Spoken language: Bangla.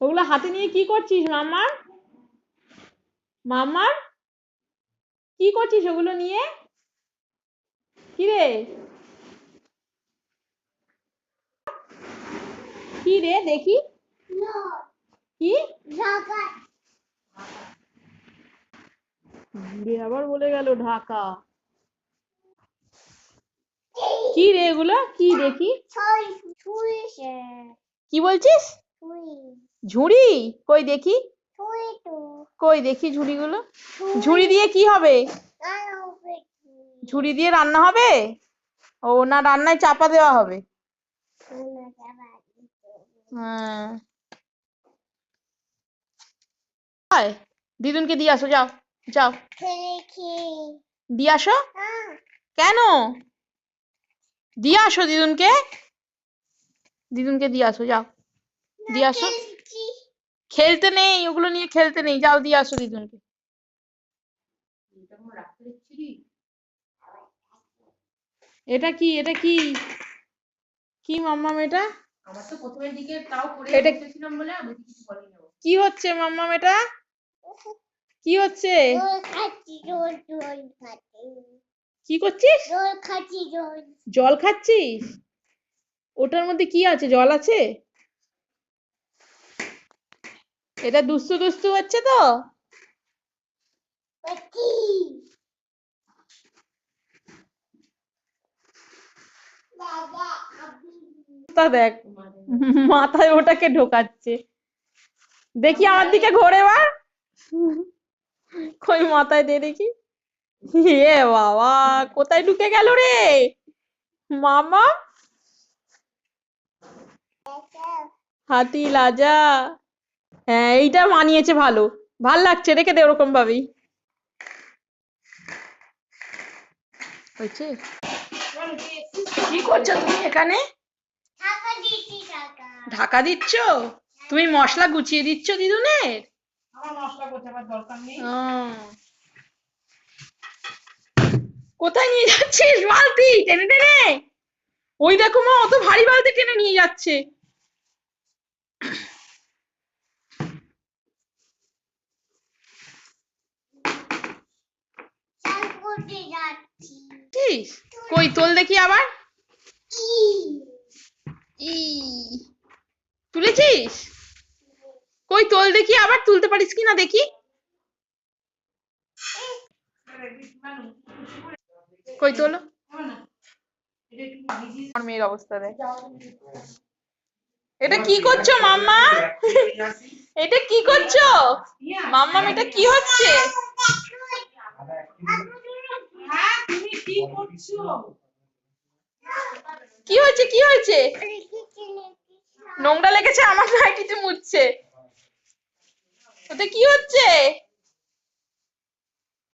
ওগুলো হাতে নিয়ে কি করছিস মাম্মার? মাম্মার কি করছিস ওগুলো নিয়ে? কি রে? কি রে দেখি? কি? আবার বলে গেল ঢাকা। কি রে এগুলো কি দেখি? কি বলছিস? ঝুড়ি? কই দেখি? কই দেখি ঝুড়িগুলো? ঝুড়ি দিয়ে কি হবে? ঝুড়ি দিয়ে রান্না হবে? ও না, রান্নায় চাপা দেওয়া হবে। হ্যাঁ, দিদুনকে দিয়ে আসো, যাও যাও দিয়ে আসো। কেন? দিয়ে আসো দিদুনকে, দিদুনকে দিয়ে আসো, যাও দিয়ে আসো। খেলতে নেই, ওগুলো নিয়ে খেলতে নেই, যাও দিয়ে আসো দিদুনকে। এটা কি? এটা কি? কি মাম্মাম এটা? আমার তো প্রথমের দিকে তাও করে বসেছিলাম বলে আমি কিছু বলিনি। কি হচ্ছে মাম্মাম এটা? কি হচ্ছে? কি করছিস? জল খাচ্ছিস? ওটার মধ্যে কি আছে? জল আছে? এটা দুস্তু দুস্তু হচ্ছে তো? তা দেখ, মাথায় ওটাকে ঢোকাচ্ছে। দেখি আমার দিকে ঘোরে এবার। কই মাথায় দে দেখি। এ বাবা, কোথায় ঢুকে গেল রে মামা? হাতি লাজা। হ্যাঁ, এইটা মানিয়েছে ভালো, ভাল লাগছে, রেখে দে ওরকম ভাবেই। হয়েছে? কি করছো তুমি এখানে? ঢাকা দিচ্ছ? তুমি মশলা গুছিয়ে দিচ্ছ দিদুনের? কোথায় নিয়ে যাচ্ছিস বালতি টেনে টেনে? ওই দেখো মা, অত ভারী বালতি টেনে নিয়ে যাচ্ছে। কই তোল দেখি আবার। তুলেছিস? কই তোল দেখি, আবার তুলতে পারিস কিনা দেখি। কই তোলো। আমার মেয়ের অবস্থা দেখ। এটা কি করছো মাম্মা? এটা কি করছো মাম্মা? এটা কি হচ্ছে? কি হয়েছে? কি হয়েছে? নোংরা লেগেছে? আমার নাইটিতে মুছছে। ওটা কি হচ্ছে?